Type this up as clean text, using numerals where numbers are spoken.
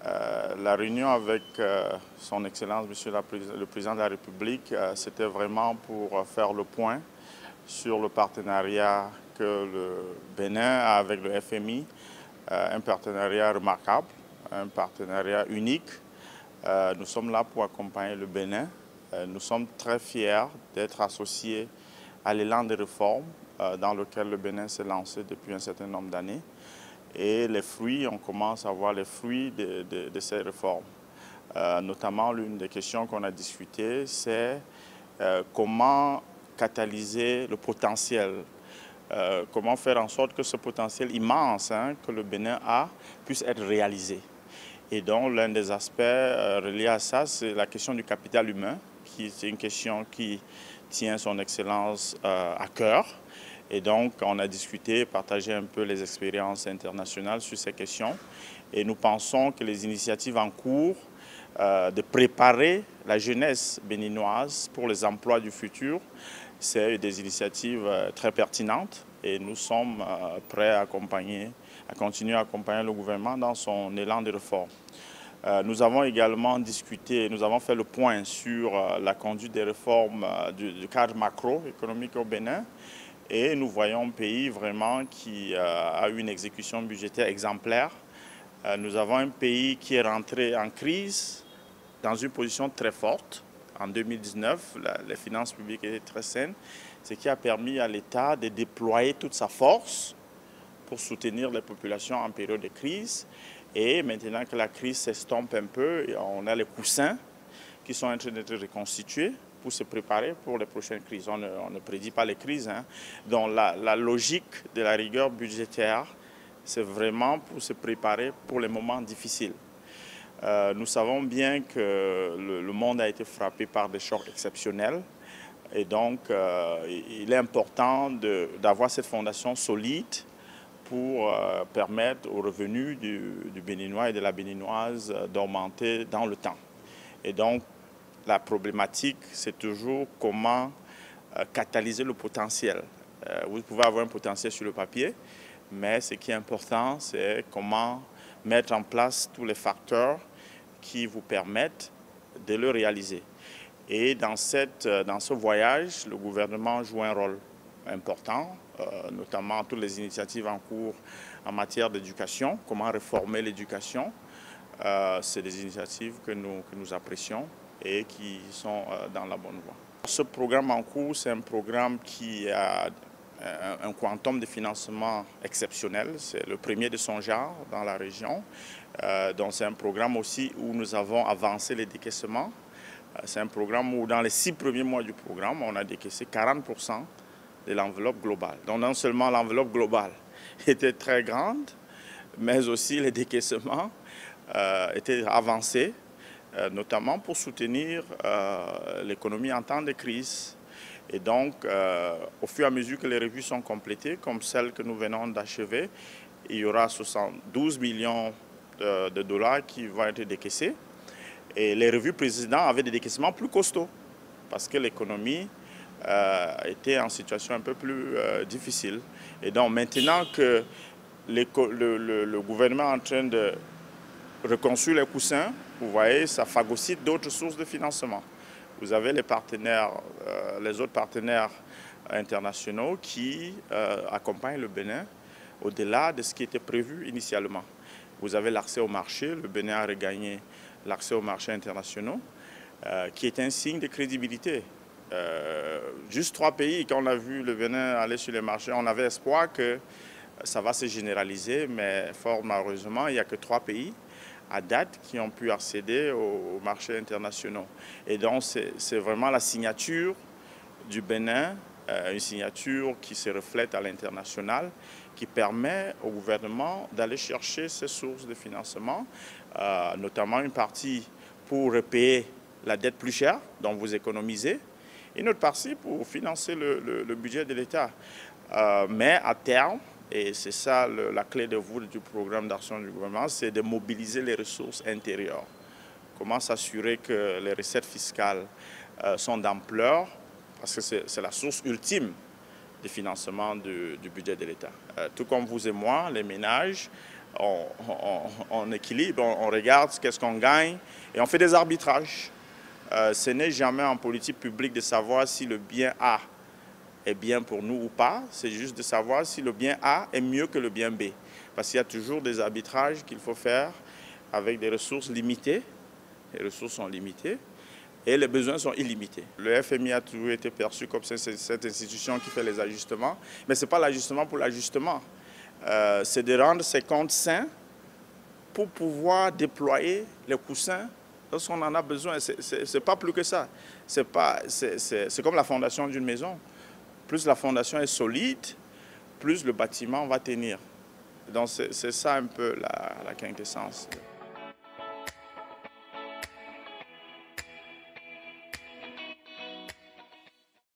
La réunion avec son Excellence, Monsieur le Président de la République, c'était vraiment pour faire le point sur le partenariat que le Bénin a avec le FMI, un partenariat remarquable, un partenariat unique. Nous sommes là pour accompagner le Bénin. Nous sommes très fiers d'être associés à l'élan de réformes dans lequel le Bénin s'est lancé depuis un certain nombre d'années. Et les fruits, on commence à voir les fruits de ces réformes. Notamment, l'une des questions qu'on a discutées, c'est comment catalyser le potentiel, comment faire en sorte que ce potentiel immense que le Bénin a puisse être réalisé. Et donc, l'un des aspects reliés à ça, c'est la question du capital humain, qui est une question qui tient son Excellence à cœur. Et donc, on a discuté, partagé un peu les expériences internationales sur ces questions. Et nous pensons que les initiatives en cours de préparer la jeunesse béninoise pour les emplois du futur, c'est des initiatives très pertinentes. Et nous sommes prêts à continuer à accompagner le gouvernement dans son élan de réforme. Nous avons également discuté, nous avons fait le point sur la conduite des réformes du cadre macroéconomique au Bénin. Et nous voyons un pays vraiment qui a eu une exécution budgétaire exemplaire. Nous avons un pays qui est rentré en crise dans une position très forte. En 2019, les finances publiques étaient très saines, ce qui a permis à l'État de déployer toute sa force pour soutenir les populations en période de crise. Et maintenant que la crise s'estompe un peu, on a les coussins qui sont en train d'être reconstitués pour se préparer pour les prochaines crises. On ne prédit pas les crises. Donc la logique de la rigueur budgétaire, c'est vraiment pour se préparer pour les moments difficiles. Nous savons bien que le monde a été frappé par des chocs exceptionnels. Et donc, il est important d'avoir cette fondation solide pour permettre aux revenus du Béninois et de la Béninoise d'augmenter dans le temps. Et donc, la problématique, c'est toujours comment catalyser le potentiel. Vous pouvez avoir un potentiel sur le papier, mais ce qui est important, c'est comment mettre en place tous les facteurs qui vous permettent de le réaliser. Et dans ce voyage, le gouvernement joue un rôle important, notamment toutes les initiatives en cours en matière d'éducation, comment réformer l'éducation. C'est des initiatives que nous apprécions et qui sont dans la bonne voie. Ce programme en cours, c'est un programme qui a un quantum de financement exceptionnel. C'est le premier de son genre dans la région. Donc c'est un programme aussi où nous avons avancé les décaissements. C'est un programme où dans les 6 premiers mois du programme, on a décaissé 40% de l'enveloppe globale. Donc non seulement l'enveloppe globale était très grande, mais aussi les décaissements étaient avancés, notamment pour soutenir l'économie en temps de crise. Et donc, au fur et à mesure que les revues sont complétées, comme celle que nous venons d'achever, il y aura 72 millions de dollars qui vont être décaissés. Et les revues précédentes avaient des décaissements plus costauds, parce que l'économie était en situation un peu plus difficile. Et donc, maintenant que le gouvernement est en train de reconstruire les coussins, vous voyez, ça phagocyte d'autres sources de financement. Vous avez les partenaires, les autres partenaires internationaux qui accompagnent le Bénin au-delà de ce qui était prévu initialement. Vous avez l'accès au marché, le Bénin a regagné l'accès aux marchés internationaux, qui est un signe de crédibilité. Juste 3 pays, quand on a vu le Bénin aller sur les marchés, on avait espoir que ça va se généraliser, mais fort malheureusement, il n'y a que 3 pays à date qui ont pu accéder aux marchés internationaux. Et donc, c'est vraiment la signature du Bénin, une signature qui se reflète à l'international, qui permet au gouvernement d'aller chercher ces sources de financement, notamment une partie pour repayer la dette plus chère, dont vous économisez, et une autre partie pour financer le budget de l'État. Mais à terme, et c'est ça la clé de voûte du programme d'action du gouvernement, c'est de mobiliser les ressources intérieures. Comment s'assurer que les recettes fiscales sont d'ampleur, parce que c'est la source ultime de financement du budget de l'État. Tout comme vous et moi, les ménages, on équilibre, on regarde qu'est-ce qu'on gagne et on fait des arbitrages. Ce n'est jamais en politique publique de savoir si le bien A est bien pour nous ou pas, c'est juste de savoir si le bien A est mieux que le bien B. Parce qu'il y a toujours des arbitrages qu'il faut faire avec des ressources limitées. Les ressources sont limitées et les besoins sont illimités. Le FMI a toujours été perçu comme cette institution qui fait les ajustements, mais ce n'est pas l'ajustement pour l'ajustement. C'est de rendre ces comptes sains pour pouvoir déployer les coussins lorsqu'on en a besoin. Ce n'est pas plus que ça. C'est comme la fondation d'une maison. Plus la fondation est solide, plus le bâtiment va tenir. Donc c'est ça un peu la quintessence.